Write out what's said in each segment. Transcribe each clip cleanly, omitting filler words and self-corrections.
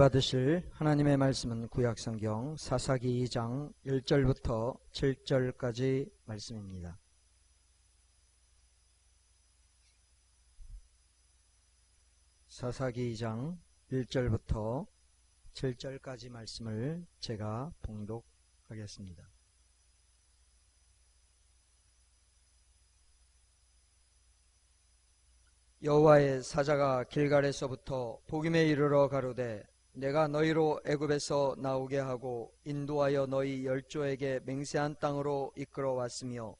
받으실 하나님의 말씀은 구약성경 사사기 2장 1절부터 7절까지 말씀입니다. 사사기 2장 1절부터 7절까지 말씀을 제가 봉독하겠습니다. 여호와의 사자가 길갈에서부터 보김에 이르러 가로되 내가 너희로 애굽에서 나오게 하고 인도하여 너희 열조에게 맹세한 땅으로 이끌어 왔으며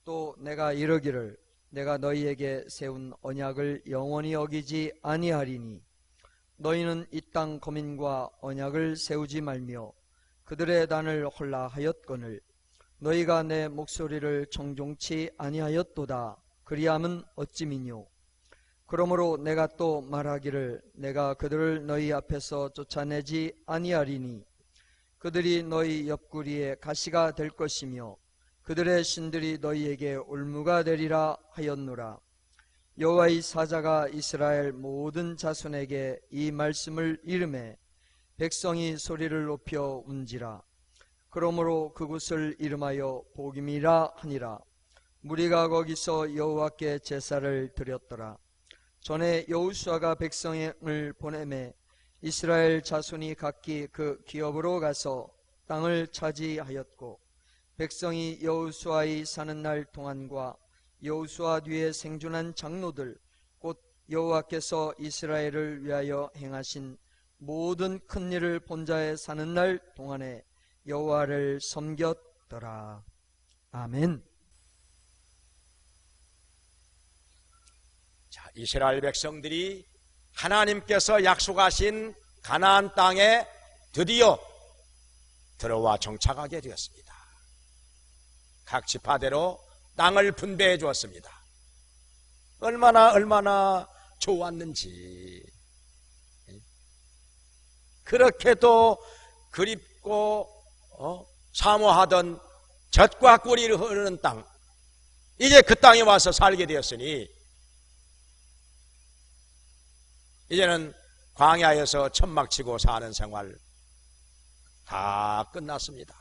또 내가 이르기를 내가 너희에게 세운 언약을 영원히 어기지 아니하리니 너희는 이 땅 거민과 언약을 세우지 말며 그들의 단을 헐라 하였거늘 너희가 내 목소리를 정종치 아니하였도다. 그리함은 어찌미뇨. 그러므로 내가 또 말하기를 내가 그들을 너희 앞에서 쫓아내지 아니하리니 그들이 너희 옆구리에 가시가 될 것이며 그들의 신들이 너희에게 올무가 되리라 하였노라. 여호와의 사자가 이스라엘 모든 자손에게 이 말씀을 이르매 백성이 소리를 높여 운지라. 그러므로 그곳을 이름하여 보김이라 하니라. 무리가 거기서 여호와께 제사를 드렸더라. 전에 여호수아가 백성을 보내매 이스라엘 자손이 각기 그 기업으로 가서 땅을 차지하였고 백성이 여호수아의 사는 날 동안과 여호수아 뒤에 생존한 장로들 곧 여호와께서 이스라엘을 위하여 행하신 모든 큰 일을 본 자의 사는 날 동안에 여호와를 섬겼더라. 아멘. 자, 이스라엘 백성들이 하나님께서 약속하신 가나안 땅에 드디어 들어와 정착하게 되었습니다. 각 지파대로 땅을 분배해 주었습니다. 얼마나 좋았는지. 그렇게도 그립고 사모하던 젖과 꿀이 흐르는 땅, 이제 그 땅에 와서 살게 되었으니 이제는 광야에서 천막치고 사는 생활 다 끝났습니다.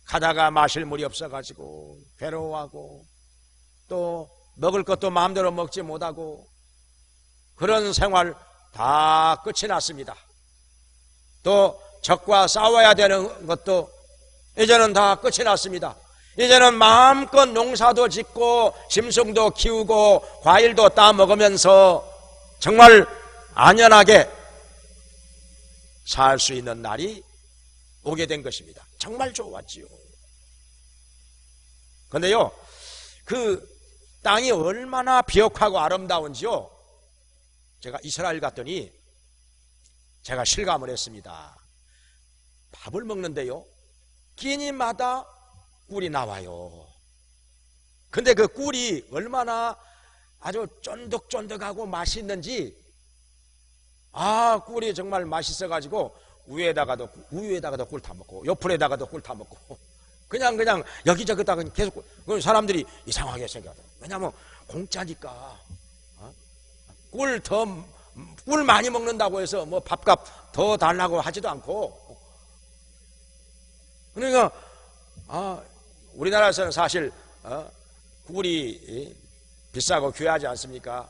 가다가 마실 물이 없어가지고 괴로워하고 또 먹을 것도 마음대로 먹지 못하고 그런 생활 다 끝이 났습니다. 또 적과 싸워야 되는 것도 이제는 다 끝이 났습니다. 이제는 마음껏 농사도 짓고 짐승도 키우고 과일도 따 먹으면서 정말 안연하게 살 수 있는 날이 오게 된 것입니다. 정말 좋았지요. 그런데요, 그 땅이 얼마나 비옥하고 아름다운지요, 제가 이스라엘 갔더니 제가 실감을 했습니다. 밥을 먹는데요, 끼니마다 꿀이 나와요. 근데 그 꿀이 얼마나 아주 쫀득쫀득하고 맛있는지, 꿀이 정말 맛있어가지고 우유에다가도 꿀 타먹고 옆풀에다가도 꿀 타먹고 그냥 여기저기다가 계속 사람들이 이상하게 생각하더라고요. 왜냐하면 공짜니까 꿀 많이 먹는다고 해서 뭐 밥값 더 달라고 하지도 않고. 그러니까 우리나라에서는 사실 꿀이 비싸고 귀하지 않습니까?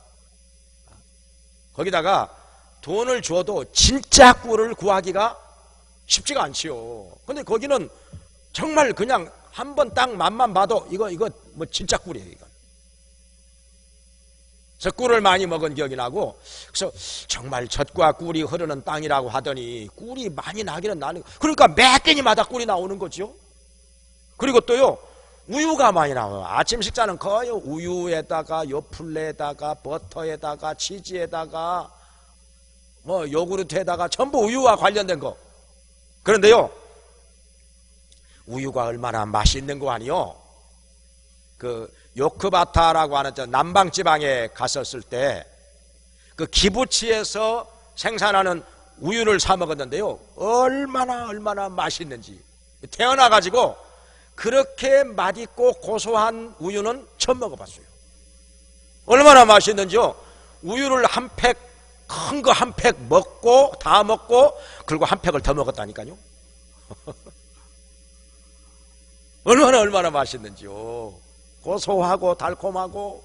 거기다가 돈을 줘도 진짜 꿀을 구하기가 쉽지가 않지요. 근데 거기는 정말 그냥 한번 딱 맛만 봐도 이거 뭐 진짜 꿀이에요, 이건. 그래서 꿀을 많이 먹은 기억이 나고, 그래서 정말 젖과 꿀이 흐르는 땅이라고 하더니 꿀이 많이 나기는 나는, 그러니까 매 끼니마다 꿀이 나오는 거죠. 그리고 또요, 우유가 많이 나와요. 아침 식사는 거의 우유에다가 요플레에다가 버터에다가 치즈에다가 뭐 요구르트에다가 전부 우유와 관련된 거. 그런데요, 우유가 얼마나 맛있는 거 아니요? 그 요크바타라고 하는 저 남방 지방에 갔었을 때 그 기부치에서 생산하는 우유를 사 먹었는데요, 얼마나 맛있는지. 태어나 가지고 그렇게 맛있고 고소한 우유는 처음 먹어봤어요. 얼마나 맛있는지요. 우유를 한 팩 큰 거 한 팩 먹고 다 먹고 그리고 한 팩을 더 먹었다니까요. 얼마나 맛있는지요. 고소하고 달콤하고.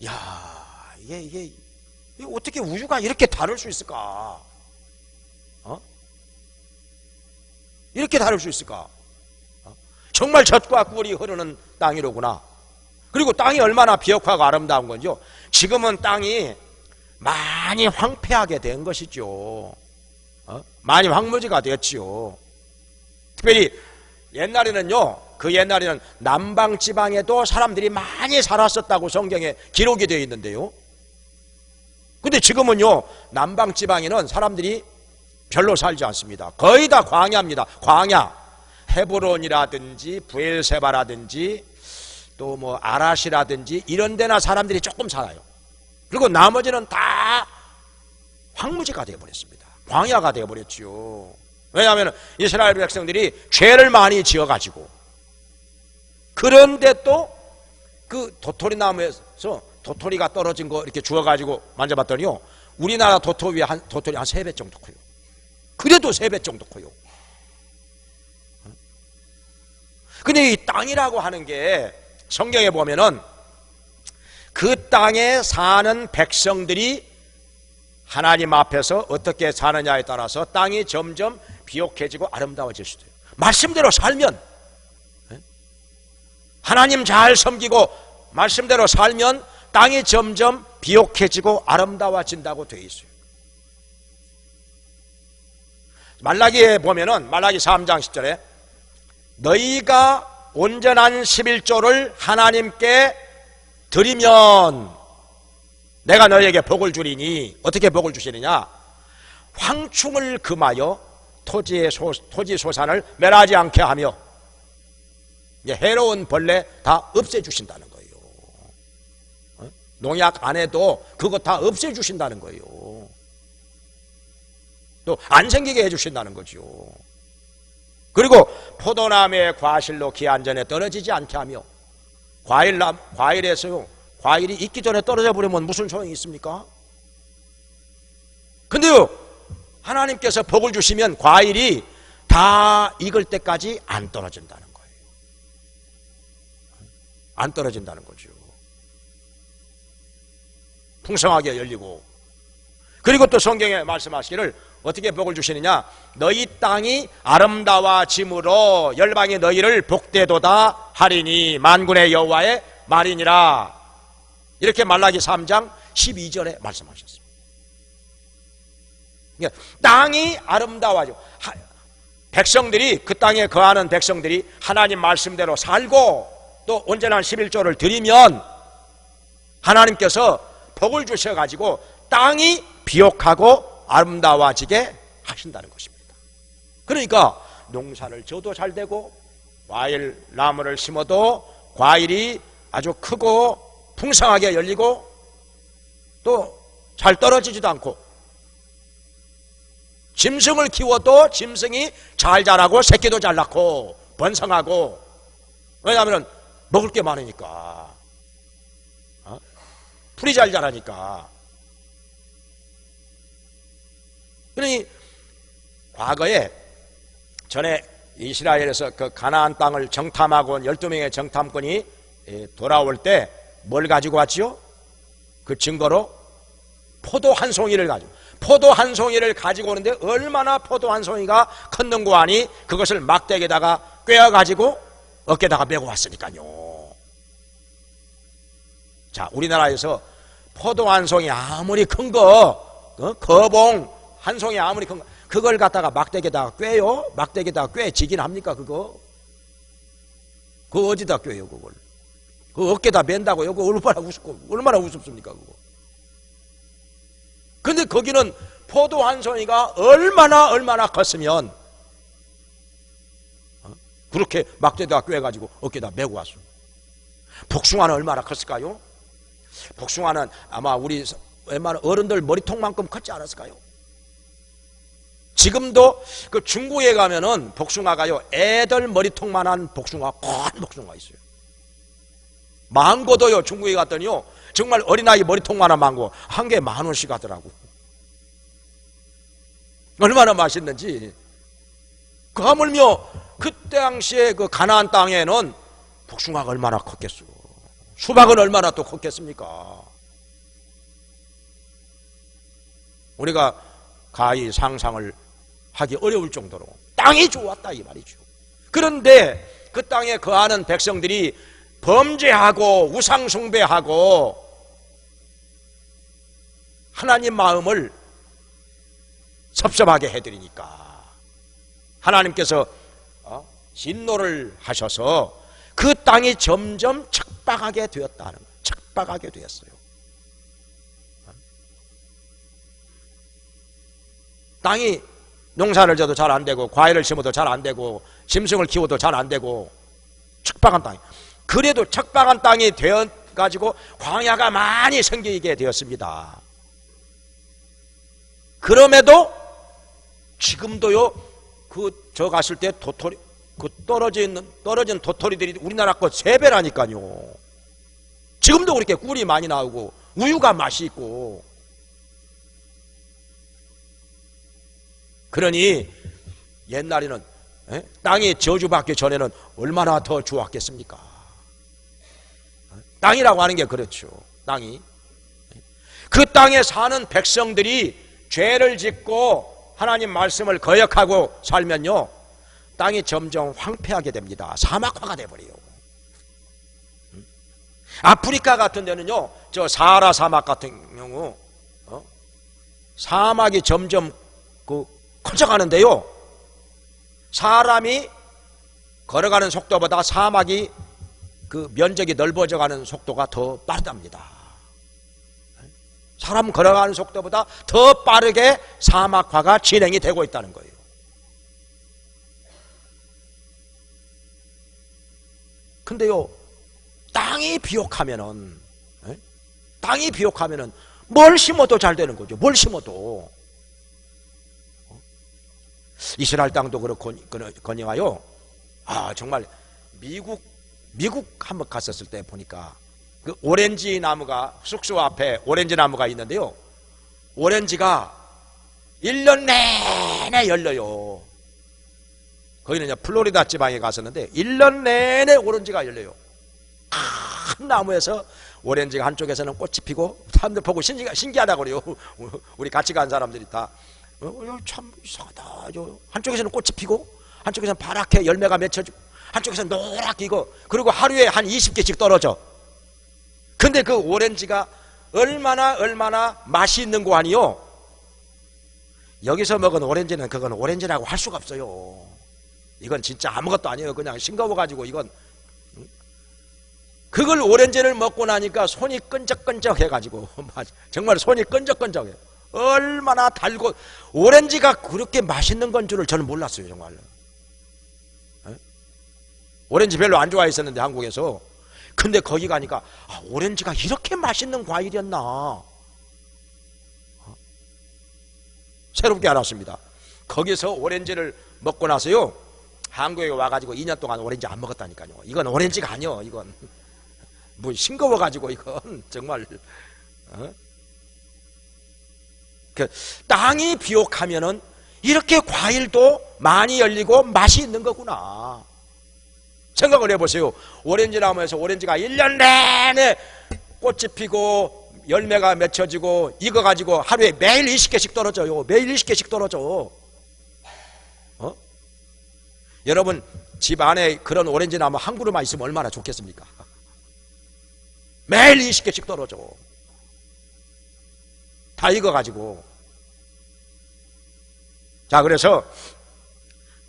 야, 이게 어떻게 우유가 이렇게 다를 수 있을까? 이렇게 다를 수 있을까? 정말 젖과 꿀이 흐르는 땅이로구나. 그리고 땅이 얼마나 비옥하고 아름다운 건지요. 지금은 땅이 많이 황폐하게 된 것이죠. 많이 황무지가 되었지요. 특별히 옛날에는요, 그 옛날에는 남방지방에도 사람들이 많이 살았었다고 성경에 기록이 되어 있는데요. 근데 지금은요, 남방지방에는 사람들이 별로 살지 않습니다. 거의 다 광야입니다. 광야. 헤브론이라든지 부엘세바라든지 또 뭐 아라시라든지 이런 데나 사람들이 조금 살아요. 그리고 나머지는 다 황무지가 되어버렸습니다. 광야가 되어버렸죠. 왜냐하면 이스라엘 백성들이 죄를 많이 지어가지고, 그런데 또 그 도토리 나무에서 도토리가 떨어진 거 이렇게 주워가지고 만져봤더니요, 우리나라 도토리 한 3배 정도 커요. 그래도 3배 정도 커요. 근데 이 땅이라고 하는 게 성경에 보면은 그 땅에 사는 백성들이 하나님 앞에서 어떻게 사느냐에 따라서 땅이 점점 비옥해지고 아름다워질 수도 있어요. 말씀대로 살면, 하나님 잘 섬기고 말씀대로 살면 땅이 점점 비옥해지고 아름다워진다고 되어 있어요. 말라기에 보면은 말라기 3장 10절에 너희가 온전한 11조를 하나님께 드리면 내가 너희에게 복을 주리니, 어떻게 복을 주시느냐? 황충을 금하여 토지 소산을 멸하지 않게 하며 해로운 벌레 다 없애주신다는 거예요. 농약 안 해도 그거 다 없애주신다는 거예요. 또 안 생기게 해주신다는 거죠. 그리고 포도나무의 과실로 기한 전에 떨어지지 않게 하며, 과일에서요, 과일이 익기 전에 떨어져 버리면 무슨 소용이 있습니까? 근데요, 하나님께서 복을 주시면 과일이 다 익을 때까지 안 떨어진다는 거예요. 안 떨어진다는 거죠. 풍성하게 열리고, 그리고 또 성경에 말씀하시기를 어떻게 복을 주시느냐? 너희 땅이 아름다워짐으로 열방이 너희를 복되도다 하리니 만군의 여호와의 말이니라. 이렇게 말라기 3장 12절에 말씀하셨습니다. 그러니까 땅이 아름다워져, 백성들이, 그 땅에 거하는 백성들이 하나님 말씀대로 살고 또 온전한 11조를 드리면 하나님께서 복을 주셔가지고 땅이 비옥하고 아름다워지게 하신다는 것입니다. 그러니까 농사를 져도 잘 되고, 과일 나무를 심어도 과일이 아주 크고 풍성하게 열리고 또 잘 떨어지지도 않고, 짐승을 키워도 짐승이 잘 자라고 새끼도 잘 낳고 번성하고. 왜냐하면 먹을 게 많으니까, 풀이 잘 자라니까. 그러니 과거에 전에 이스라엘에서 그 가나안 땅을 정탐하고 온 12명의 정탐꾼이 돌아올 때 뭘 가지고 왔지요? 그 증거로 포도 한 송이를 가지고 오는데 얼마나 포도 한 송이가 컸는고 하니 그것을 막대기에다가 꿰어가지고 어깨에다가 메고 왔으니까요. 자, 우리나라에서 포도 한 송이 아무리 큰 거, 거봉 한 송이 아무리 큰 거, 그걸 갖다가 막대기에다가 꿰요? 막대기에다가 꿰지긴 합니까, 그거? 그거 어디다 꿰요, 그걸? 그 어깨에다 맨다고, 이거 얼마나 우습습니까, 그거? 근데 거기는 포도 한 송이가 얼마나 컸으면, 그렇게 막대에다가 꿰가지고 어깨에다 메고 왔어. 복숭아는 얼마나 컸을까요? 복숭아는 아마 우리 웬만한 어른들 머리통만큼 컸지 않았을까요? 지금도 그 중국에 가면은 복숭아가요, 애들 머리통만한 복숭아, 큰 복숭아 있어요. 망고도요, 중국에 갔더니요, 정말 어린아이 머리통만한 망고 한 개에 10,000원씩 하더라고. 얼마나 맛있는지. 그 하물며 그 당시에 그 가나안 땅에는 복숭아가 얼마나 컸겠어. 수박은 얼마나 또 컸겠습니까? 우리가 가히 상상을 하기 어려울 정도로 땅이 좋았다 이 말이죠. 그런데 그 땅에 거하는 백성들이 범죄하고 우상숭배하고 하나님 마음을 섭섭하게 해드리니까 하나님께서 진노를 하셔서 그 땅이 점점 척박하게 되었다는 거예요. 척박하게 되었어요. 땅이 농사를 져도 잘 안 되고 과일을 심어도 잘 안 되고 짐승을 키워도 잘 안 되고 척박한 땅이. 그래도 척박한 땅이 되어가지고 광야가 많이 생기게 되었습니다. 그럼에도 지금도요, 저 갔을 때 도토리, 떨어진 도토리들이 우리나라 거 3배라니까요. 지금도 그렇게 꿀이 많이 나오고 우유가 맛이 있고. 그러니 옛날에는 땅이 저주받기 전에는 얼마나 더 좋았겠습니까? 땅이라고 하는 게 그렇죠. 땅이. 그 땅에 사는 백성들이 죄를 짓고 하나님 말씀을 거역하고 살면요, 땅이 점점 황폐하게 됩니다. 사막화가 돼버려요. 아프리카 같은 데는요, 저 사하라 사막 같은 경우 사막이 점점 커져가는데요, 사람이 걸어가는 속도보다 사막이 그 면적이 넓어져가는 속도가 더 빠르답니다. 사람 걸어가는 속도보다 더 빠르게 사막화가 진행이 되고 있다는 거예요. 근데요, 땅이 비옥하면은 뭘 심어도 잘 되는 거죠. 뭘 심어도. 이스라엘 땅도 그렇거니와요. 정말 미국 한번 갔었을 때 보니까 그 오렌지 나무가, 숙소 앞에 오렌지 나무가 있는데요, 오렌지가 1년 내내 열려요. 거기는 이제 플로리다 지방에 갔었는데 1년 내내 오렌지가 열려요. 큰 나무에서 오렌지가 한쪽에서는 꽃이 피고 사람들 보고 신기하다고 그래요. 우리 같이 간 사람들이 다 참 이상하다. 한쪽에서는 꽃이 피고 한쪽에서는 파랗게 열매가 맺혀지고 한쪽에서는 노랗게 이거, 그리고 하루에 한 20개씩 떨어져. 근데 그 오렌지가 얼마나 맛이 있는 거 아니요? 여기서 먹은 오렌지는 그건 오렌지라고 할 수가 없어요. 이건 진짜 아무것도 아니에요. 그냥 싱거워가지고 이건. 그걸 오렌지를 먹고 나니까 손이 끈적끈적 해가지고 정말 손이 끈적끈적해요. 얼마나 달고, 오렌지가 그렇게 맛있는 건 줄을 저는 몰랐어요. 정말. 오렌지 별로 안 좋아했었는데 한국에서. 근데 거기 가니까 오렌지가 이렇게 맛있는 과일이었나, 새롭게 알았습니다. 거기서 오렌지를 먹고 나서요, 한국에 와가지고 2년 동안 오렌지 안 먹었다니까요. 이건 오렌지가 아니요. 이건 뭐 싱거워가지고 이건 정말. 그 땅이 비옥하면은 이렇게 과일도 많이 열리고 맛이 있는 거구나. 생각을 해보세요. 오렌지 나무에서 오렌지가 1년 내내 꽃이 피고 열매가 맺혀지고 이거 가지고 하루에 매일 20개씩 떨어져요. 매일 20개씩 떨어져. 여러분 집 안에 그런 오렌지 나무 한 그루만 있으면 얼마나 좋겠습니까? 매일 20개씩 떨어져. 다 익어가지고. 자, 그래서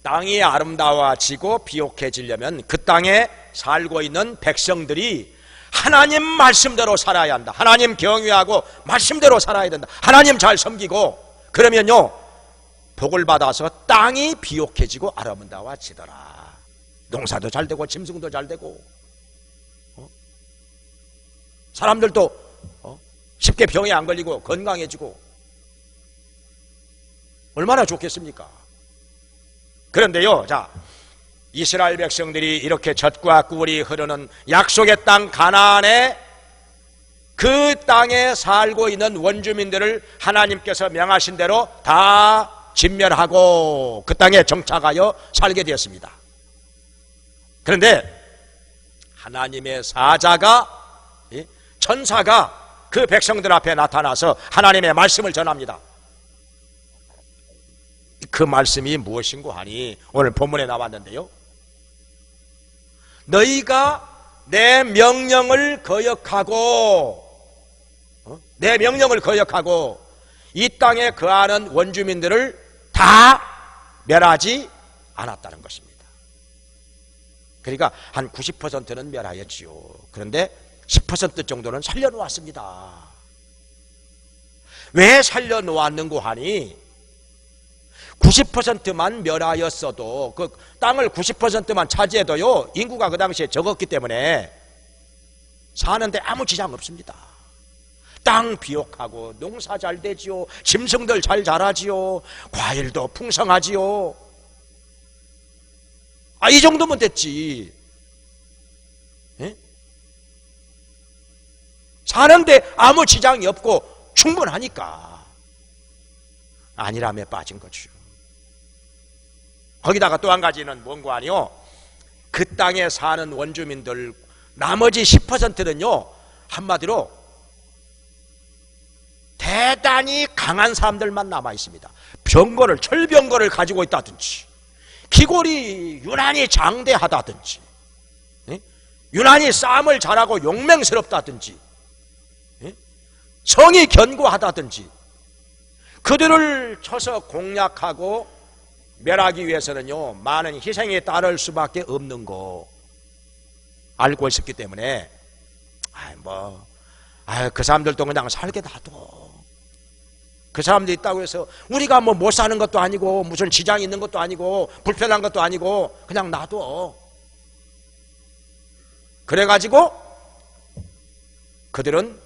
땅이 아름다워지고 비옥해지려면 그 땅에 살고 있는 백성들이 하나님 말씀대로 살아야 한다. 하나님 경외하고 말씀대로 살아야 된다. 하나님 잘 섬기고, 그러면요 복을 받아서 땅이 비옥해지고 아름다워지더라. 농사도 잘 되고 짐승도 잘 되고, 사람들도 쉽게 병에 안 걸리고 건강해지고, 얼마나 좋겠습니까? 그런데요, 자, 이스라엘 백성들이 이렇게 젖과 꿀이 흐르는 약속의 땅 가나안에 그 땅에 살고 있는 원주민들을 하나님께서 명하신 대로 다 진멸하고 그 땅에 정착하여 살게 되었습니다. 그런데 하나님의 사자가, 천사가 그 백성들 앞에 나타나서 하나님의 말씀을 전합니다. 그 말씀이 무엇인고 하니 오늘 본문에 나왔는데요, 너희가 내 명령을 거역하고 이 땅에 거하는 원주민들을 다 멸하지 않았다는 것입니다. 그러니까 한 90%는 멸하였지요. 그런데 10% 정도는 살려놓았습니다. 왜 살려놓았는고 하니 90%만 멸하였어도, 그 땅을 90%만 차지해도요, 인구가 그 당시에 적었기 때문에 사는데 아무 지장 없습니다. 땅 비옥하고 농사 잘 되지요, 짐승들 잘 자라지요, 과일도 풍성하지요. 이 정도면 됐지. 예? 사는데 아무 지장이 없고 충분하니까 아니라며 빠진 거죠. 거기다가 또 한 가지는 뭔고 아니요, 그 땅에 사는 원주민들 나머지 10%는요 한마디로 대단히 강한 사람들만 남아 있습니다. 병거를, 철병거를 가지고 있다든지, 기골이 유난히 장대하다든지, 유난히 싸움을 잘하고 용맹스럽다든지, 성이 견고하다든지, 그들을 쳐서 공략하고 멸하기 위해서는요 많은 희생이 따를 수밖에 없는 거 알고 있었기 때문에 그 사람들도 그냥 살게 놔둬. 그 사람들이 있다고 해서 우리가 뭐 못 사는 것도 아니고 무슨 지장이 있는 것도 아니고 불편한 것도 아니고 그냥 놔둬. 그래가지고 그들은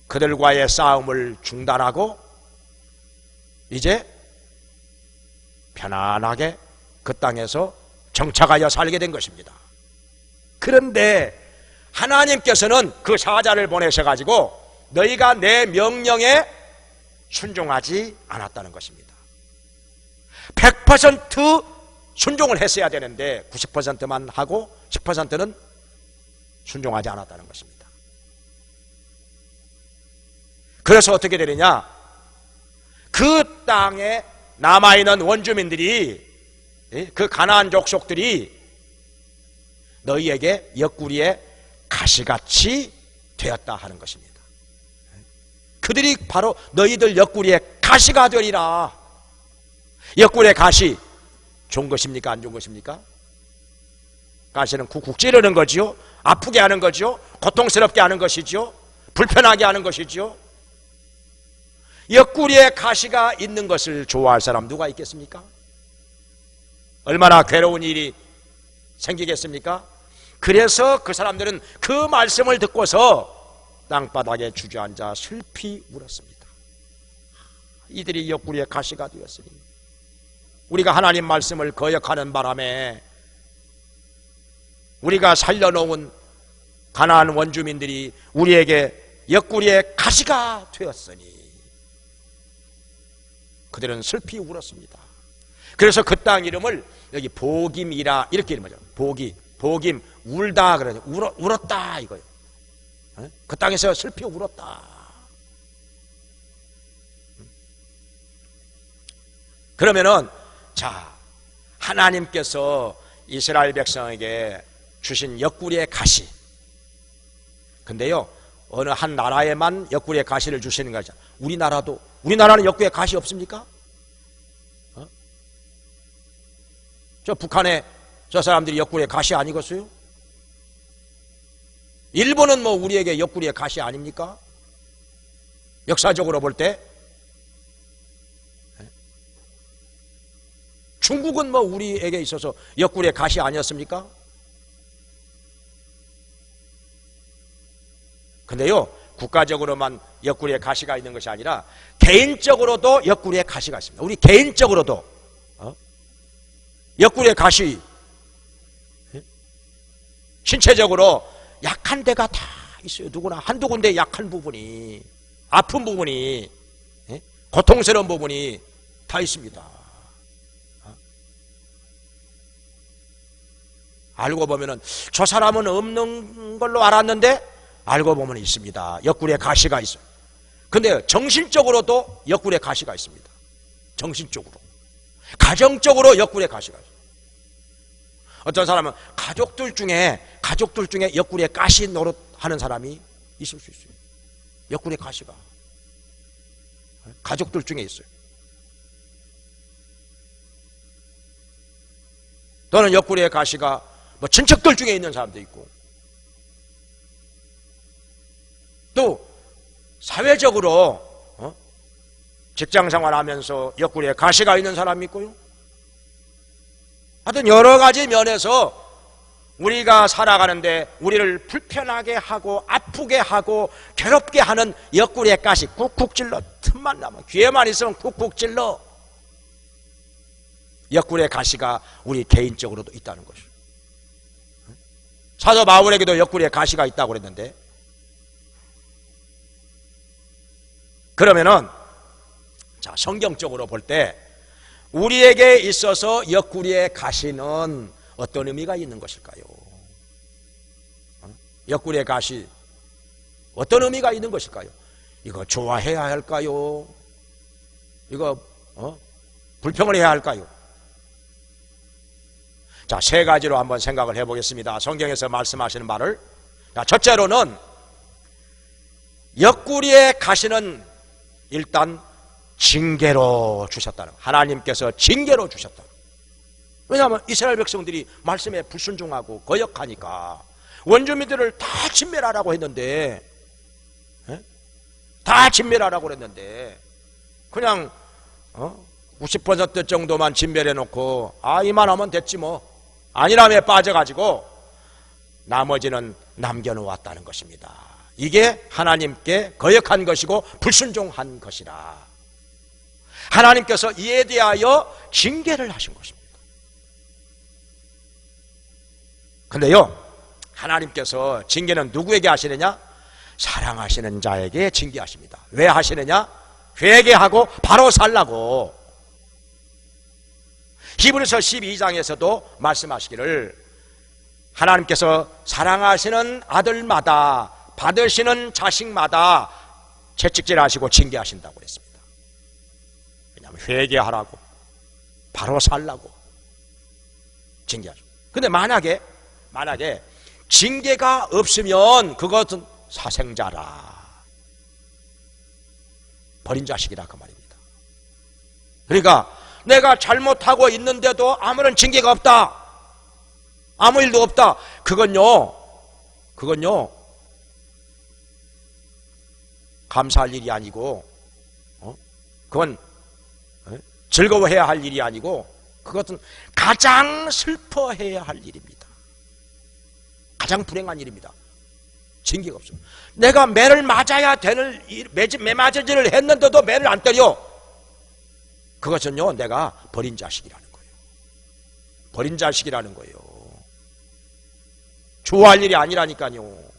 그들과의 싸움을 중단하고 이제 편안하게 그 땅에서 정착하여 살게 된 것입니다. 그런데 하나님께서는 그 사자를 보내셔가지고 너희가 내 명령에 순종하지 않았다는 것입니다. 100% 순종을 했어야 되는데 90%만 하고 10%는 순종하지 않았다는 것입니다. 그래서 어떻게 되느냐, 그 땅에 남아있는 원주민들이, 그 가나안 족속들이 너희에게 옆구리에 가시같이 되었다 하는 것입니다. 그들이 바로 너희들 옆구리에 가시가 되리라. 옆구리에 가시 좋은 것입니까, 안 좋은 것입니까? 가시는 쿡쿡 찌르는 거지요, 아프게 하는 거지요, 고통스럽게 하는 것이지요, 불편하게 하는 것이지요. 옆구리에 가시가 있는 것을 좋아할 사람 누가 있겠습니까? 얼마나 괴로운 일이 생기겠습니까? 그래서 그 사람들은 그 말씀을 듣고서 땅바닥에 주저앉아 슬피 울었습니다. 이들이 옆구리에 가시가 되었으니 우리가 하나님 말씀을 거역하는 바람에 우리가 살려놓은 가나안 원주민들이 우리에게 옆구리에 가시가 되었으니 그들은 슬피 울었습니다. 그래서 그 땅 이름을 여기 보김이라 이렇게 이름하죠. 보김 울다 그러죠. 울었다 이거예요. 그 땅에서 슬피 울었다. 그러면은 자, 하나님께서 이스라엘 백성에게 주신 옆구리의 가시, 근데요 어느 한 나라에만 옆구리의 가시를 주시는 거죠. 우리나라는 옆구리에 가시 없습니까? 저 북한에 저 사람들이 옆구리에 가시 아니겠어요? 일본은 뭐 우리에게 옆구리에 가시 아닙니까? 역사적으로 볼 때 중국은 뭐 우리에게 있어서 옆구리에 가시 아니었습니까? 근데요 국가적으로만 옆구리에 가시가 있는 것이 아니라 개인적으로도 옆구리에 가시가 있습니다. 우리 개인적으로도 옆구리에 가시, 신체적으로 약한 데가 다 있어요. 누구나 한두 군데 약한 부분이, 아픈 부분이, 예? 고통스러운 부분이 다 있습니다. 알고 보면은 저 사람은 없는 걸로 알았는데 알고 보면 있습니다. 옆구리에 가시가 있어요. 근데 정신적으로도 옆구리에 가시가 있습니다. 정신적으로. 가정적으로 옆구리에 가시가 있어요. 어떤 사람은 가족들 중에 옆구리에 가시 노릇하는 사람이 있을 수 있어요. 옆구리에 가시가. 가족들 중에 있어요. 또는 옆구리에 가시가 뭐 친척들 중에 있는 사람도 있고, 또 사회적으로 직장생활 하면서 옆구리에 가시가 있는 사람이 있고요. 하여튼 여러 가지 면에서 우리가 살아가는데 우리를 불편하게 하고 아프게 하고 괴롭게 하는 옆구리에 가시 쿡쿡 찔러. 틈만 나면, 기회만 있으면 쿡쿡 찔러. 옆구리에 가시가 우리 개인적으로도 있다는 것이죠. 사도 바울에게도 옆구리에 가시가 있다고 그랬는데, 그러면은 자, 성경적으로 볼 때 우리에게 있어서 옆구리에 가시는 어떤 의미가 있는 것일까요? 옆구리에 가시 어떤 의미가 있는 것일까요? 이거 좋아해야 할까요? 이거 불평을 해야 할까요? 자, 세 가지로 한번 생각을 해보겠습니다. 성경에서 말씀하시는 말을. 자, 첫째로는 옆구리에 가시는 일단 징계로 주셨다는, 하나님께서 징계로 주셨다. 왜냐하면 이스라엘 백성들이 말씀에 불순종하고 거역하니까 원주민들을 다 진멸하라고 했는데, 다 진멸하라고 했는데 그냥 90% 정도만 진멸해 놓고 이만하면 됐지 뭐, 안일함에 빠져가지고 나머지는 남겨놓았다는 것입니다. 이게 하나님께 거역한 것이고 불순종한 것이라 하나님께서 이에 대하여 징계를 하신 것입니다. 근데요, 하나님께서 징계는 누구에게 하시느냐? 사랑하시는 자에게 징계하십니다. 왜 하시느냐? 회개하고 바로 살라고. 히브리서 12장에서도 말씀하시기를 하나님께서 사랑하시는 아들마다, 받으시는 자식마다 채찍질하시고 징계하신다고 그랬습니다. 왜냐하면 회개하라고, 바로 살라고 징계하죠. 근데 만약에 징계가 없으면 그것은 사생자라, 버린 자식이라 그 말입니다. 그러니까 내가 잘못하고 있는데도 아무런 징계가 없다, 아무 일도 없다, 그건요 감사할 일이 아니고, 그건 즐거워해야 할 일이 아니고, 그것은 가장 슬퍼해야 할 일입니다. 가장 불행한 일입니다. 징계가 없어. 내가 매를 맞아야 되는, 매 맞을 일을 했는데도 매를 안 때려. 그것은요, 내가 버린 자식이라는 거예요. 버린 자식이라는 거예요. 좋아할 일이 아니라니까요.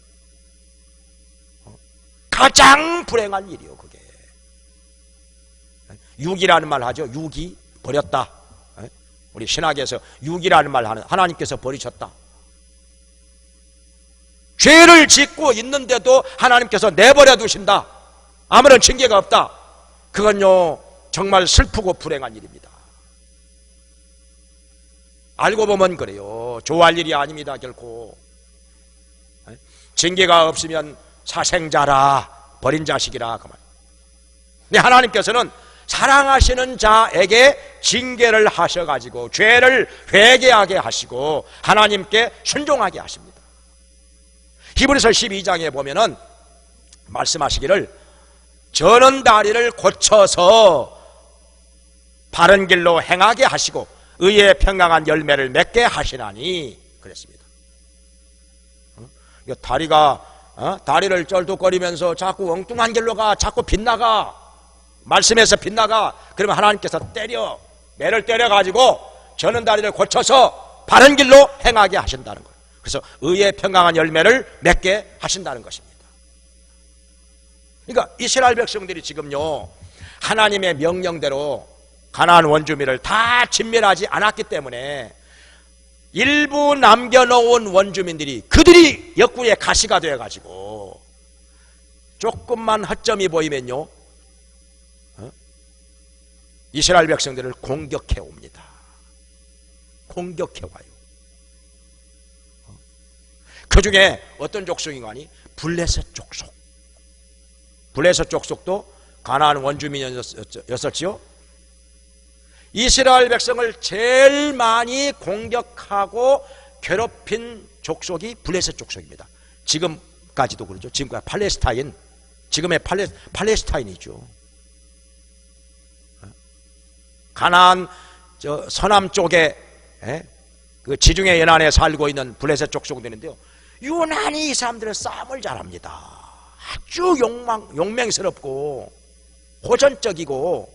가장 불행한 일이요, 그게. 유기라는 말 하죠. 유기, 버렸다. 우리 신학에서 유기라는 말 하는, 하나님께서 버리셨다. 죄를 짓고 있는데도 하나님께서 내버려 두신다, 아무런 징계가 없다. 그건요, 정말 슬프고 불행한 일입니다. 알고 보면 그래요. 좋아할 일이 아닙니다, 결코. 징계가 없으면 사생자라, 버린 자식이라 그 말. 근데 하나님께서는 사랑하시는 자에게 징계를 하셔가지고 죄를 회개하게 하시고 하나님께 순종하게 하십니다. 히브리서 12장에 보면은 말씀하시기를 저는 다리를 고쳐서 바른 길로 행하게 하시고 의의 평강한 열매를 맺게 하시나니 그랬습니다. 다리를 쩔뚝거리면서 자꾸 엉뚱한 길로 가, 자꾸 빗나가, 말씀에서 빗나가, 그러면 하나님께서 매를 때려가지고 저는 다리를 고쳐서 바른 길로 행하게 하신다는 거예요. 그래서 의의 평강한 열매를 맺게 하신다는 것입니다. 그러니까 이스라엘 백성들이 지금요, 하나님의 명령대로 가나안 원주민을 다 진멸하지 않았기 때문에 일부 남겨놓은 원주민들이 그들이 옆구리에 가시가 되어가지고 조금만 허점이 보이면요, 이스라엘 백성들을 공격해 옵니다. 공격해 와요. 그 중에 어떤 족속인가 하니 블레셋 족속. 블레셋 족속도 가나안 원주민이었었지요. 이스라엘 백성을 제일 많이 공격하고 괴롭힌 족속이 블레셋 족속입니다. 지금까지도 그러죠. 지금까지 팔레스타인, 지금의 팔레스타인이죠. 가나안 서남 쪽에 그 지중해 연안에 살고 있는 블레셋 족속들인데요, 유난히 이 사람들은 싸움을 잘합니다. 아주 용맹스럽고 호전적이고,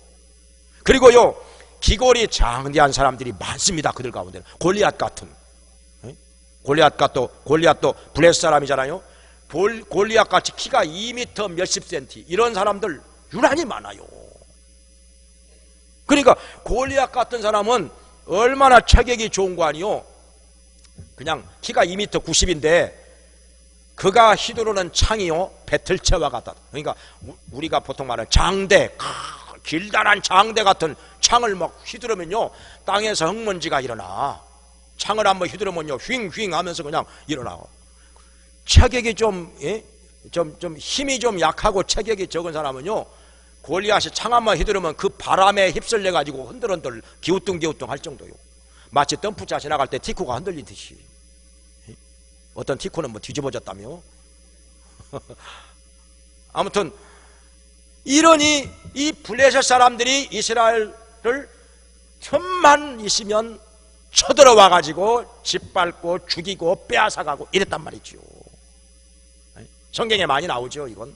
그리고요 기골이 장대한 사람들이 많습니다. 그들 가운데는 골리앗 같은, 골리앗도 블레셋 사람이잖아요. 골리앗 같이 키가 2m 몇십 센티 이런 사람들 유난히 많아요. 그러니까 골리앗 같은 사람은 얼마나 체격이 좋은 거 아니요. 그냥 키가 2m 90인데 그가 휘두르는 창이요, 배틀체와 같다. 그러니까 우리가 보통 말하는 장대, 길다란 장대 같은 창을 막 휘두르면요, 땅에서 흙먼지가 일어나. 창을 한번 휘두르면요, 휘잉휘잉 하면서 그냥 일어나. 체격이 좀 힘이 좀 약하고 체격이 적은 사람은요, 골리앗이 창 한번 휘두르면 그 바람에 휩쓸려 가지고 흔들흔들 기우뚱기우뚱 할 정도요. 마치 덤프차 지나갈 때 티코가 흔들리듯이. 어떤 티코는 뭐 뒤집어졌다며. 아무튼 이러니 이 블레셋 사람들이 이스라엘을 틈만 있으면 쳐들어와 가지고 짓밟고 죽이고 빼앗아가고 이랬단 말이죠. 성경에 많이 나오죠. 이건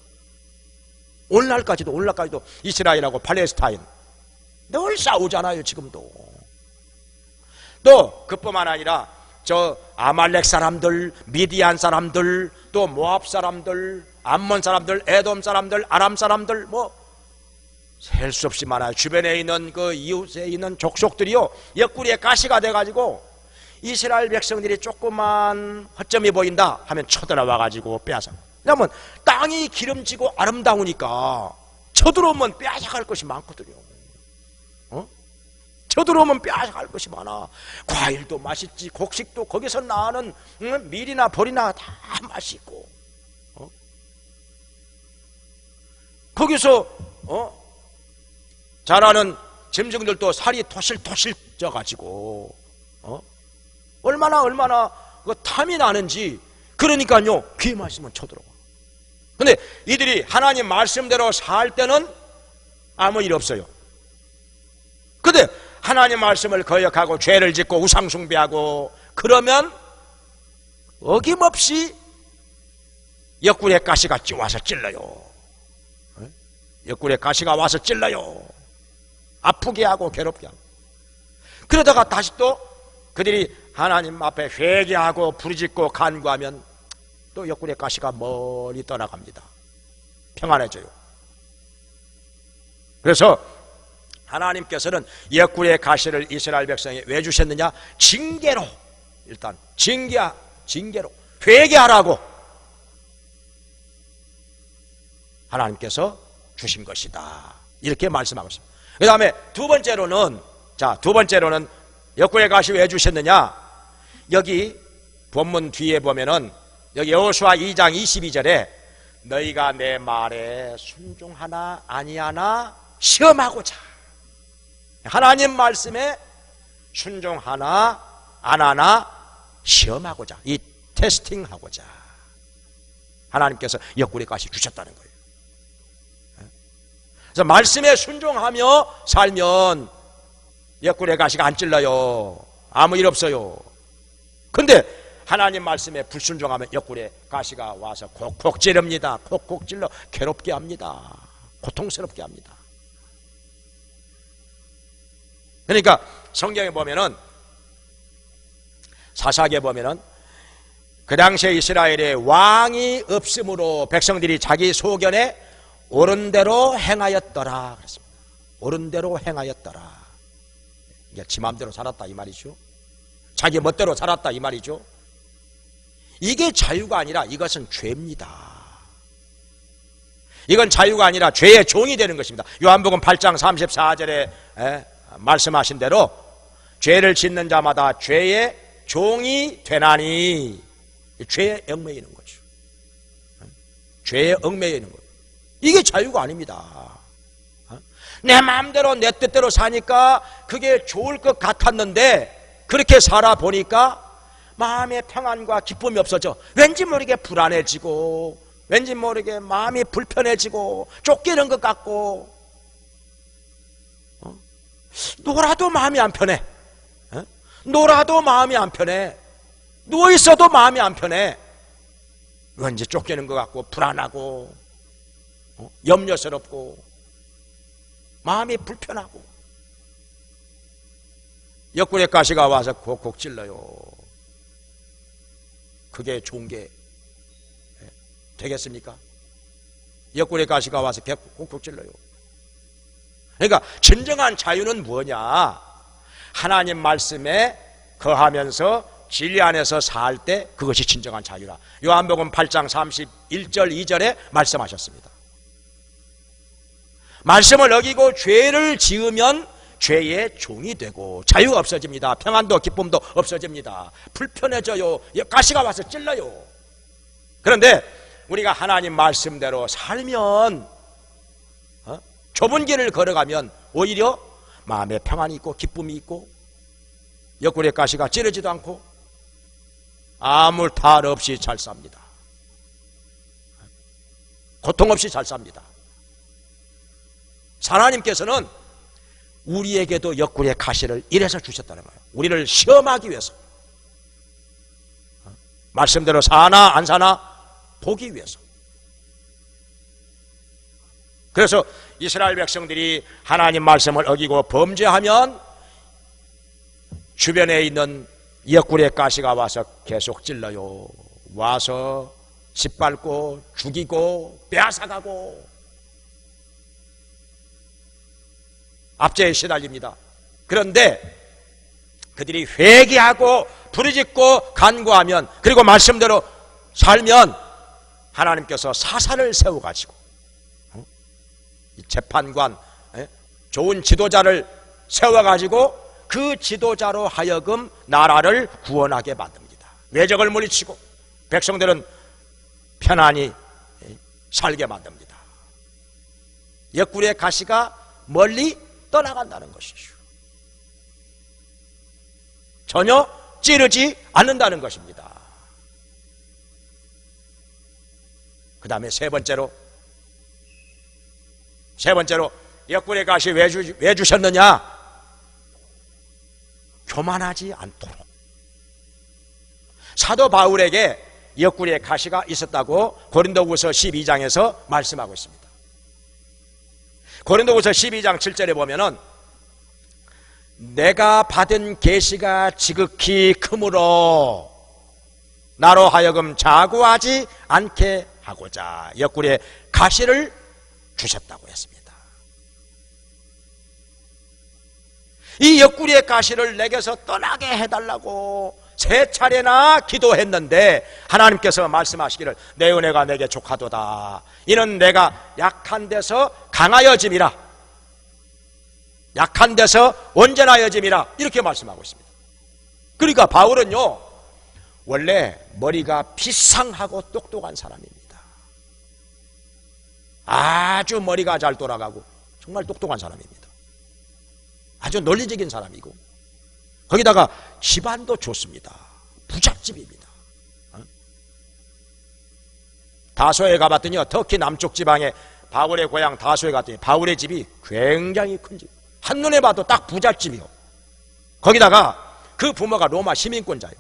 오늘날까지도 이스라엘하고 팔레스타인 늘 싸우잖아요. 지금도. 또 그뿐만 아니라 저 아말렉 사람들, 미디안 사람들, 또 모압 사람들, 암몬 사람들, 에돔 사람들, 아람 사람들, 뭐 셀 수 없이 많아요. 주변에 있는 그 이웃에 있는 족속들이요, 옆구리에 가시가 돼가지고 이스라엘 백성들이 조그만 허점이 보인다 하면 쳐들어와 가지고 빼앗아. 왜냐면 땅이 기름지고 아름다우니까 쳐들어오면 빼앗아갈 것이 많거든요. 쳐들어오면 빼앗아갈 것이 많아. 과일도 맛있지, 곡식도 거기서 나는 밀이나 벌이나 다 맛있고, 거기서 자라는 짐승들도 살이 토실토실 쪄가지고 얼마나 그 탐이 나는지. 그러니까요, 귀에 말씀은 쳐들어와. 근데 이들이 하나님 말씀대로 살 때는 아무 일 없어요. 근데 하나님 말씀을 거역하고 죄를 짓고 우상 숭배하고 그러면 어김없이 옆구리에 가시가 와서 찔러요. 옆구리에 가시가 와서 찔러요. 아프게 하고 괴롭게 하고. 그러다가 다시 또 그들이 하나님 앞에 회개하고 부르짖고 간구하면 또 옆구리에 가시가 멀리 떠나갑니다. 평안해져요. 그래서 하나님께서는 옆구리에 가시를 이스라엘 백성에 왜 주셨느냐? 징계로, 일단 징계로 회개하라고 하나님께서 주신 것이다, 이렇게 말씀하고 있습니다. 그 다음에 두 번째로는 옆구리에 가시 왜 주셨느냐? 여기 본문 뒤에 보면은 여기 여호수아 2장 22절에 너희가 내 말에 순종하나 아니하나 시험하고자, 하나님 말씀에 순종하나 안 하나 시험하고자, 이 테스팅하고자 하나님께서 옆구리 가시 주셨다는 거예요. 그래서 말씀에 순종하며 살면 옆구리 가시가 안 찔러요. 아무 일 없어요. 근데 하나님 말씀에 불순종하면 옆구리에 가시가 와서 콕콕 찌릅니다. 콕콕 찔러 괴롭게 합니다. 고통스럽게 합니다. 그러니까 성경에 보면은, 사사기에 보면은 그 당시에 이스라엘에 왕이 없으므로 백성들이 자기 소견에 옳은 대로 행하였더라 그랬습니다. 옳은 대로 행하였더라. 이게 지 맘대로 살았다 이 말이죠. 자기 멋대로 살았다 이 말이죠. 이게 자유가 아니라 이것은 죄입니다. 이건 자유가 아니라 죄의 종이 되는 것입니다. 요한복음 8장 34절에 말씀하신 대로 죄를 짓는 자마다 죄의 종이 되나니, 죄에 얽매여 있는 거죠. 죄에 얽매여 있는 거예요. 이게 자유가 아닙니다. 내 마음대로 내 뜻대로 사니까 그게 좋을 것 같았는데 그렇게 살아보니까 마음의 평안과 기쁨이 없어져. 왠지 모르게 불안해지고, 왠지 모르게 마음이 불편해지고 쫓기는 것 같고, 놀아도 마음이 안 편해. 놀아도 마음이 안 편해. 누워있어도 마음이 안 편해. 왠지 쫓기는 것 같고 불안하고 염려스럽고 마음이 불편하고, 옆구리에 가시가 와서 콕콕 찔러요. 그게 좋은 게 되겠습니까? 옆구리에 가시가 와서 콕콕 찔러요. 그러니까 진정한 자유는 뭐냐? 하나님 말씀에 거하면서 진리 안에서 살 때 그것이 진정한 자유라. 요한복음 8장 31절 2절에 말씀하셨습니다. 말씀을 어기고 죄를 지으면 죄의 종이 되고 자유가 없어집니다. 평안도 기쁨도 없어집니다. 불편해져요. 가시가 와서 찔러요. 그런데 우리가 하나님 말씀대로 살면, 좁은 길을 걸어가면 오히려 마음에 평안이 있고 기쁨이 있고, 옆구리에 가시가 찌르지도 않고 아무 탈 없이 잘 삽니다. 고통 없이 잘 삽니다. 하나님께서는 우리에게도 옆구리에 가시를 이래서 주셨다는 거예요. 우리를 시험하기 위해서, 말씀대로 사나 안 사나 보기 위해서. 그래서 이스라엘 백성들이 하나님 말씀을 어기고 범죄하면 주변에 있는 옆구리에 가시가 와서 계속 찔러요. 와서 짓밟고 죽이고 빼앗아가고 압제에 시달립니다. 그런데 그들이 회개하고 부르짖고 간구하면, 그리고 말씀대로 살면 하나님께서 사사를 세워가지고 재판관, 좋은 지도자를 세워가지고 그 지도자로 하여금 나라를 구원하게 만듭니다. 외적을 물리치고 백성들은 편안히 살게 만듭니다. 옆구리의 가시가 멀리 떠나간다는 것이죠. 전혀 찌르지 않는다는 것입니다. 그 다음에 세 번째로 옆구리의 가시 왜 주셨느냐? 교만하지 않도록. 사도 바울에게 옆구리에 가시가 있었다고 고린도후서 12장에서 말씀하고 있습니다. 고린도후서 12장 7절에 보면은 내가 받은 계시가 지극히 크므로 나로 하여금 자고하지 않게 하고자 옆구리에 가시를 주셨다고 했습니다. 이 옆구리의 가시를 내게서 떠나게 해달라고 세 차례나 기도했는데 하나님께서 말씀하시기를 내 은혜가 내게 족하도다. 이는 내가 약한 데서 강하여짐이라, 약한 데서 온전하여짐이라, 이렇게 말씀하고 있습니다. 그러니까 바울은요 원래 머리가 비상하고 똑똑한 사람입니다. 아주 머리가 잘 돌아가고 정말 똑똑한 사람입니다. 아주 논리적인 사람이고 거기다가 집안도 좋습니다. 부잣집입니다. 다소에 가봤더니요, 터키 남쪽 지방에 바울의 고향 다소에 갔더니 바울의 집이 굉장히 큰 집, 한눈에 봐도 딱 부잣집이요. 거기다가 그 부모가 로마 시민권자예요.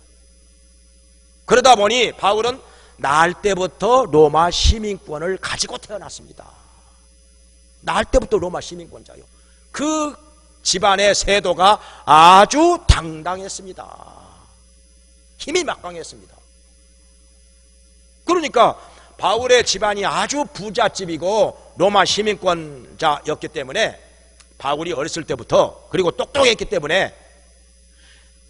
그러다 보니 바울은 낳을 때부터 로마 시민권을 가지고 태어났습니다. 낳을 때부터 로마 시민권자예요. 그 집안의 세도가 아주 당당했습니다. 힘이 막강했습니다. 그러니까 바울의 집안이 아주 부잣집이고 로마 시민권자였기 때문에 바울이 어렸을 때부터 그리고 똑똑했기 때문에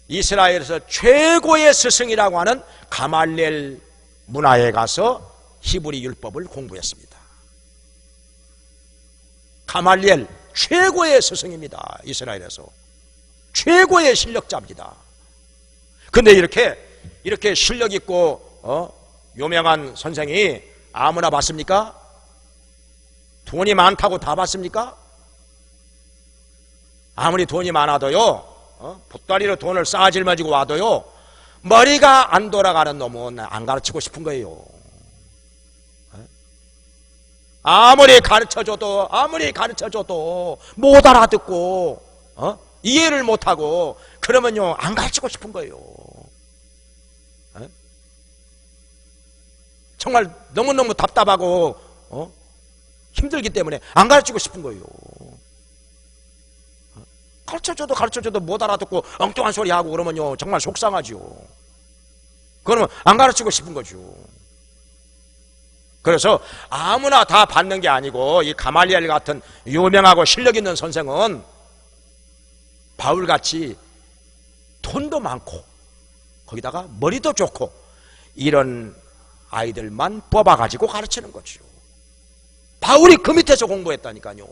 이스라엘에서 최고의 스승이라고 하는 가말리엘 문화에 가서 히브리 율법을 공부했습니다. 가말리엘 최고의 스승입니다. 이스라엘에서 최고의 실력자입니다. 근데 이렇게 실력 있고 유명한 선생이 아무나 받습니까? 돈이 많다고 다 받습니까? 아무리 돈이 많아도요, 보따리로 돈을 싸질머지고 와도요, 머리가 안 돌아가는 놈은 안 가르치고 싶은 거예요. 아무리 가르쳐줘도 못 알아듣고 이해를 못하고 그러면요 안 가르치고 싶은 거예요. 정말 너무너무 답답하고 힘들기 때문에 안 가르치고 싶은 거예요. 가르쳐줘도 못 알아듣고 엉뚱한 소리 하고 그러면요 정말 속상하죠. 그러면 안 가르치고 싶은 거죠. 그래서 아무나 다 받는 게 아니고 이 가말리엘 같은 유명하고 실력 있는 선생은 바울같이 돈도 많고 거기다가 머리도 좋고 이런 아이들만 뽑아가지고 가르치는 거죠. 바울이 그 밑에서 공부했다니까요.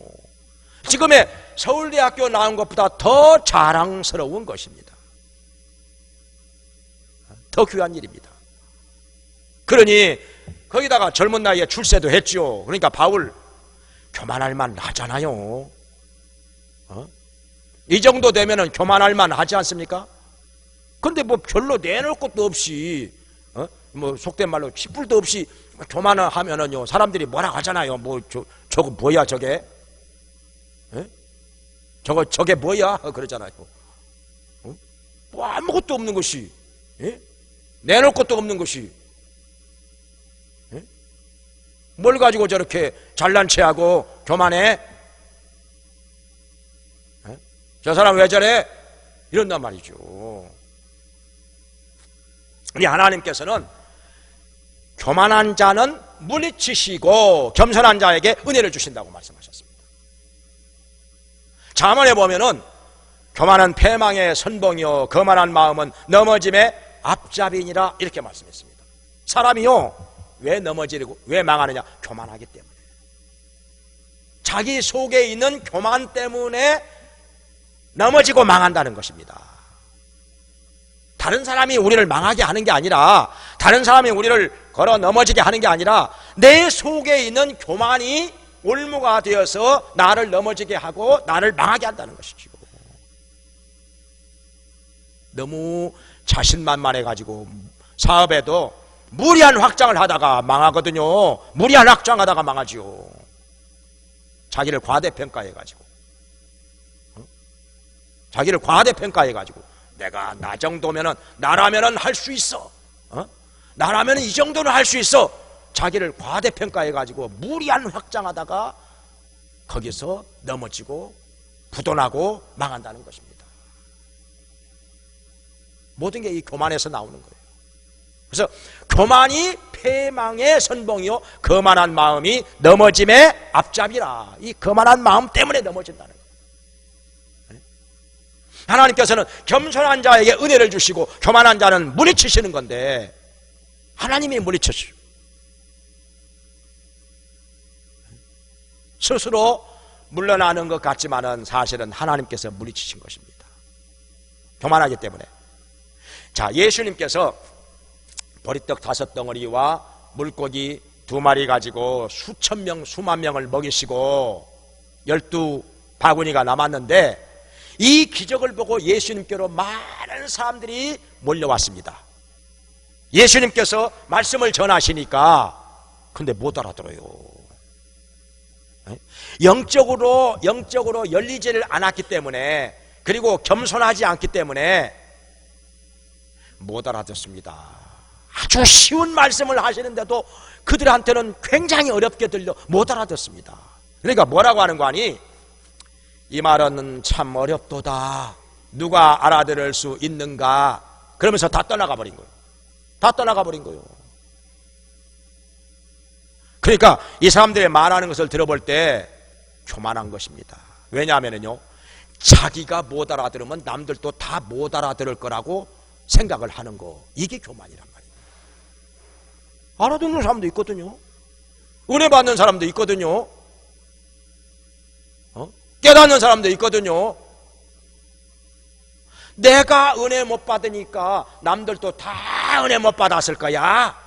지금의 서울대학교 나온 것보다 더 자랑스러운 것입니다. 더 귀한 일입니다. 그러니 거기다가 젊은 나이에 출세도 했죠. 그러니까 바울 교만할 만 하잖아요. 이 정도 되면은 교만할 만 하지 않습니까? 근데 뭐 별로 내놓을 것도 없이 뭐 속된 말로 쥐뿔도 없이 교만을 하면은요 사람들이 뭐라 하잖아요. 뭐 저거 뭐야 저게? 저게 뭐야? 그러잖아요. 뭐 아무것도 없는 것이 내놓을 것도 없는 것이 뭘 가지고 저렇게 잘난 체하고 교만해? 저 사람 왜 저래? 이런단 말이죠. 우리 하나님께서는 교만한 자는 물리치시고 겸손한 자에게 은혜를 주신다고 말씀하셨습니다. 잠언에 보면은 교만은 패망의 선봉이요 거만한 마음은 넘어짐의 앞잡이니라 이렇게 말씀했습니다. 사람이요 왜 넘어지고 왜 망하느냐? 교만하기 때문에. 자기 속에 있는 교만 때문에 넘어지고 망한다는 것입니다. 다른 사람이 우리를 망하게 하는 게 아니라, 다른 사람이 우리를 걸어 넘어지게 하는 게 아니라 내 속에 있는 교만이 올무가 되어서 나를 넘어지게 하고 나를 망하게 한다는 것이죠. 너무 자신만만해가지고 사업에도 무리한 확장을 하다가 망하거든요. 무리한 확장하다가 망하지요. 자기를 과대평가해가지고 자기를 과대평가해가지고 내가 나 정도면은 나라면은 할 수 있어. 나라면은 이 정도는 할 수 있어. 자기를 과대평가해가지고 무리한 확장하다가 거기서 넘어지고 부도나고 망한다는 것입니다. 모든 게 이 교만에서 나오는 거예요. 그래서 교만이 패망의 선봉이요 거만한 마음이 넘어짐의 앞잡이라. 이 거만한 마음 때문에 넘어진다는 거예요. 하나님께서는 겸손한 자에게 은혜를 주시고 교만한 자는 물리치시는 건데 하나님이 물리치시오. 스스로 물러나는 것 같지만은 사실은 하나님께서 물리치신 것입니다. 교만하기 때문에. 자, 예수님께서 보리떡 5덩어리와 물고기 2마리 가지고 수천 명, 수만 명을 먹이시고 12바구니가 남았는데 이 기적을 보고 예수님께로 많은 사람들이 몰려왔습니다. 예수님께서 말씀을 전하시니까 근데 못 알아들어요. 영적으로 열리지를 않았기 때문에, 그리고 겸손하지 않기 때문에 못 알아듣습니다. 아주 쉬운 말씀을 하시는데도 그들한테는 굉장히 어렵게 들려 못 알아듣습니다. 그러니까 뭐라고 하는 거 아니? 이 말은 참 어렵도다. 누가 알아들을 수 있는가? 그러면서 다 떠나가 버린 거예요. 다 떠나가 버린 거예요. 그러니까 이 사람들의 말하는 것을 들어볼 때 교만한 것입니다. 왜냐하면요, 자기가 못 알아들으면 남들도 다 못 알아들을 거라고 생각을 하는 거, 이게 교만이란 말이에요. 알아듣는 사람도 있거든요. 은혜 받는 사람도 있거든요. 깨닫는 사람도 있거든요. 내가 은혜 못 받으니까 남들도 다 은혜 못 받았을 거야.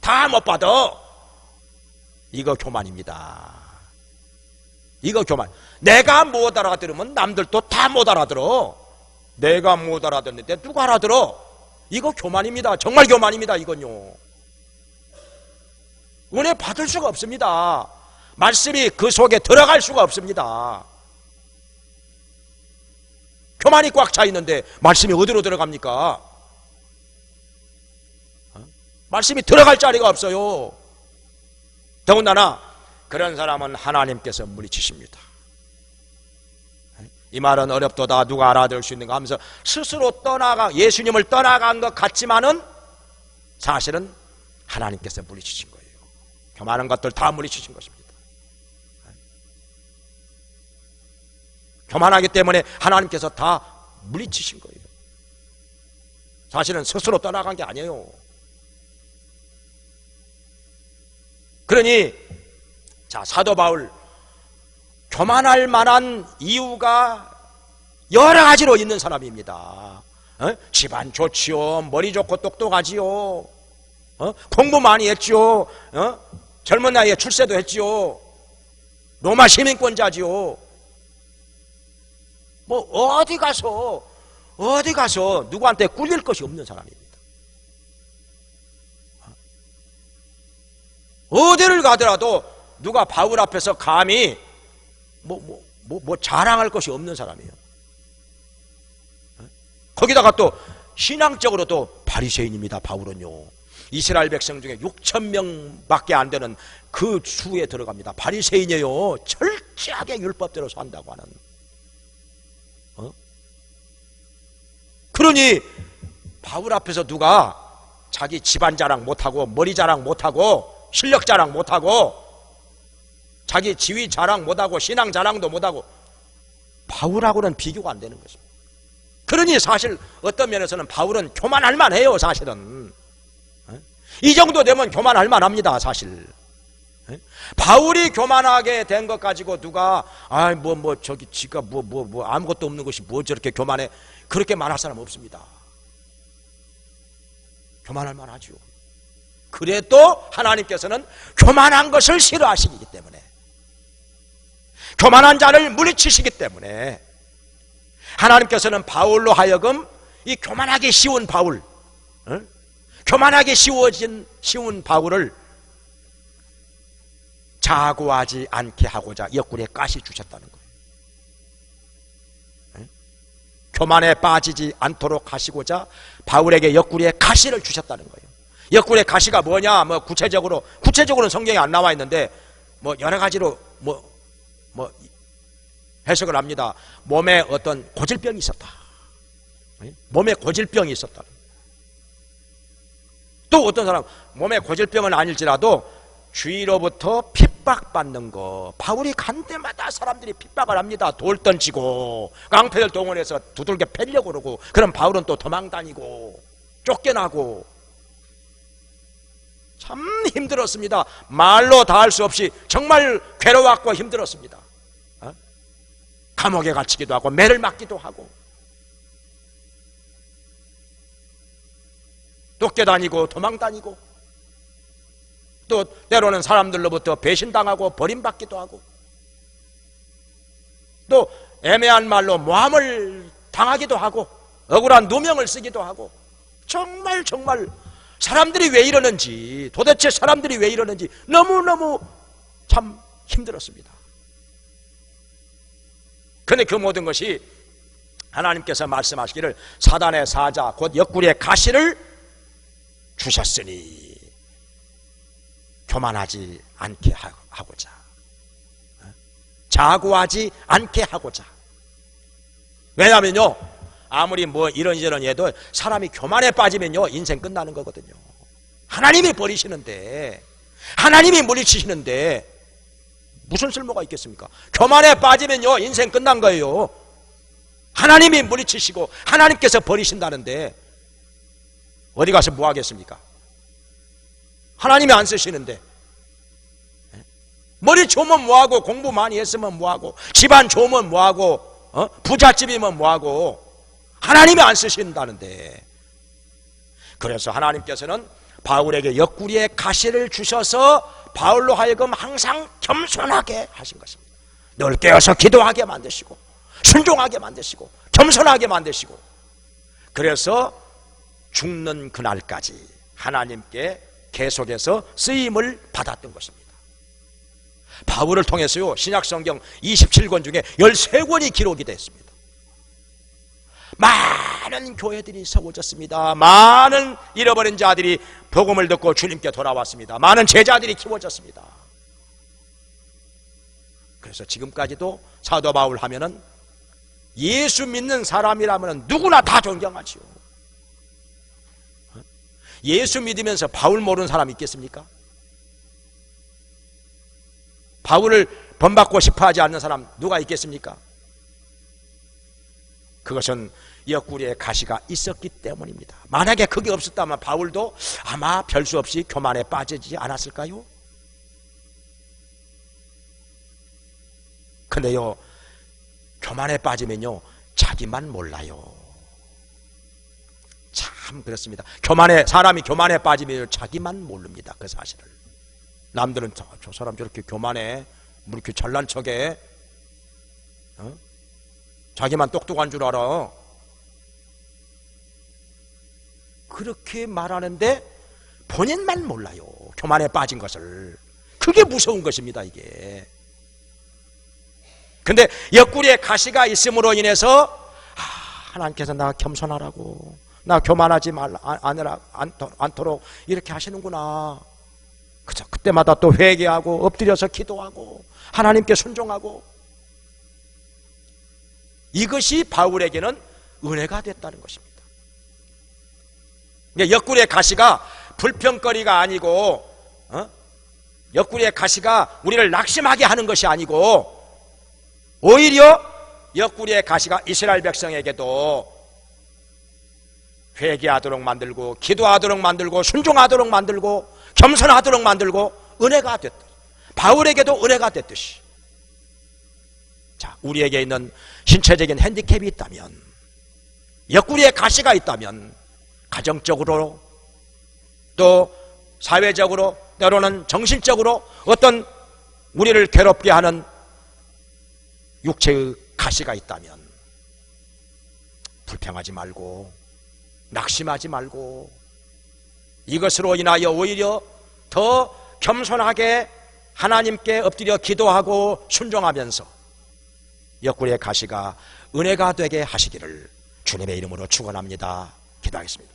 다 못 받아. 이거 교만입니다. 이거 교만. 내가 못 알아들으면 남들도 다 못 알아들어. 내가 못 알아듣는데 누가 알아들어? 이거 교만입니다. 정말 교만입니다. 이건요, 은혜 받을 수가 없습니다. 말씀이 그 속에 들어갈 수가 없습니다. 교만이 꽉 차 있는데 말씀이 어디로 들어갑니까? 말씀이 들어갈 자리가 없어요. 더군다나 그런 사람은 하나님께서 물리치십니다. 이 말은 어렵도다, 누가 알아들을 수 있는가 하면서 스스로 예수님을 떠나간 것 같지만은 사실은 하나님께서 물리치신 거예요. 교만한 것들 다 물리치신 것입니다. 교만하기 때문에 하나님께서 다 물리치신 거예요. 사실은 스스로 떠나간 게 아니에요. 그러니 자, 사도 바울, 교만할 만한 이유가 여러 가지로 있는 사람입니다. 집안 좋지요, 머리 좋고 똑똑하지요, 공부 많이 했지요, 젊은 나이에 출세도 했지요, 로마 시민권자지요. 뭐 어디 가서 누구한테 꿀릴 것이 없는 사람입니다. 어디를 가더라도 누가 바울 앞에서 감히 뭐 자랑할 것이 없는 사람이에요. 거기다가 또 신앙적으로도 바리새인입니다. 바울은요, 이스라엘 백성 중에 6,000명밖에 안 되는 그 수에 들어갑니다. 바리새인이에요. 철저하게 율법대로 산다고 하는. 그러니 바울 앞에서 누가 자기 집안 자랑 못하고, 머리 자랑 못하고, 실력 자랑 못하고, 자기 지위 자랑 못하고, 신앙 자랑도 못하고, 바울하고는 비교가 안 되는 것입니다. 그러니 사실 어떤 면에서는 바울은 교만할 만해요. 사실은 이 정도 되면 교만할 만합니다. 사실 바울이 교만하게 된 것 가지고 누가 저기 지가 뭐 아무것도 없는 것이 뭐 저렇게 교만해, 그렇게 말할 사람 없습니다. 교만할 만하죠. 그래도 하나님께서는 교만한 것을 싫어하시기 때문에, 교만한 자를 물리치시기 때문에 하나님께서는 바울로 하여금 이 교만하기 쉬운 바울, 교만하게 쉬운 바울을 자고하지 않게 하고자 옆구리에 가시 주셨다는 거예요. 교만에 빠지지 않도록 하시고자 바울에게 옆구리에 가시를 주셨다는 거예요. 옆구리에 가시가 뭐냐? 뭐 구체적으로는 성경에 안 나와 있는데 뭐 여러 가지로 뭐 해석을 합니다. 몸에 어떤 고질병이 있었다. 몸에 고질병이 있었다. 또 어떤 사람 몸에 고질병은 아닐지라도 주위로부터 핍박받는 거. 바울이 간 데마다 사람들이 핍박을 합니다. 돌 던지고 깡패들 동원해서 두들겨 패려고 그러고, 그럼 바울은 또 도망다니고 쫓겨나고 참 힘들었습니다. 말로 다 할 수 없이 정말 괴로웠고 힘들었습니다. 감옥에 갇히기도 하고 매를 맞기도 하고 쫓겨다니고 도망다니고 또 때로는 사람들로부터 배신당하고 버림받기도 하고 또 애매한 말로 모함을 당하기도 하고 억울한 누명을 쓰기도 하고, 정말 사람들이 왜 이러는지, 도대체 사람들이 왜 이러는지 너무너무 참 힘들었습니다. 그런데 그 모든 것이 하나님께서 말씀하시기를 사단의 사자 곧 옆구리의 가시를 주셨으니 교만하지 않게 하고자, 자고하지 않게 하고자. 왜냐하면요, 아무리 뭐 이런저런 해도 사람이 교만에 빠지면요 인생 끝나는 거거든요. 하나님이 버리시는데 하나님이 물리치시는데 무슨 쓸모가 있겠습니까? 교만에 빠지면요 인생 끝난 거예요. 하나님이 물리치시고 하나님께서 버리신다는데 어디 가서 뭐 하겠습니까? 하나님이 안 쓰시는데 머리 좋으면 뭐하고, 공부 많이 했으면 뭐하고, 집안 좋으면 뭐하고, 부잣집이면 뭐하고, 하나님이 안 쓰신다는데. 그래서 하나님께서는 바울에게 옆구리에 가시를 주셔서 바울로 하여금 항상 겸손하게 하신 것입니다. 늘 깨어서 기도하게 만드시고 순종하게 만드시고 겸손하게 만드시고, 그래서 죽는 그날까지 하나님께 계속해서 쓰임을 받았던 것입니다. 바울을 통해서요 신약성경 27권 중에 13권이 기록이 됐습니다. 많은 교회들이 세워졌습니다. 많은 잃어버린 자들이 복음을 듣고 주님께 돌아왔습니다. 많은 제자들이 키워졌습니다. 그래서 지금까지도 사도 바울 하면은 예수 믿는 사람이라면 누구나 다 존경하지요. 예수 믿으면서 바울 모르는 사람 있겠습니까? 바울을 본받고 싶어하지 않는 사람 누가 있겠습니까? 그것은 옆구리에 가시가 있었기 때문입니다. 만약에 그게 없었다면 바울도 아마 별 수 없이 교만에 빠지지 않았을까요? 근데요 교만에 빠지면요 자기만 몰라요. 참 그렇습니다. 사람이 교만에 빠지면 자기만 모릅니다. 그 사실을. 남들은 저 사람 저렇게 교만해, 뭐 이렇게 잘난 척해, 자기만 똑똑한 줄 알아, 그렇게 말하는데 본인만 몰라요. 교만에 빠진 것을. 그게 무서운 것입니다. 이게. 근데 옆구리에 가시가 있음으로 인해서 하나님께서 나 겸손하라고, 나 교만하지 않도록 이렇게 하시는구나. 그죠? 그때마다 또 회개하고 엎드려서 기도하고 하나님께 순종하고, 이것이 바울에게는 은혜가 됐다는 것입니다. 옆구리의 가시가 불평거리가 아니고, 옆구리의 가시가 우리를 낙심하게 하는 것이 아니고, 오히려 옆구리의 가시가 이스라엘 백성에게도 회개하도록 만들고 기도하도록 만들고 순종하도록 만들고 겸손하도록 만들고 은혜가 됐다. 바울에게도 은혜가 됐듯이, 자, 우리에게 있는 신체적인 핸디캡이 있다면, 옆구리에 가시가 있다면 가정적으로 또 사회적으로 때로는 정신적으로 어떤 우리를 괴롭게 하는 육체의 가시가 있다면 불평하지 말고 낙심하지 말고 이것으로 인하여 오히려 더 겸손하게 하나님께 엎드려 기도하고 순종하면서 옆구리의 가시가 은혜가 되게 하시기를 주님의 이름으로 축원합니다. 기도하겠습니다.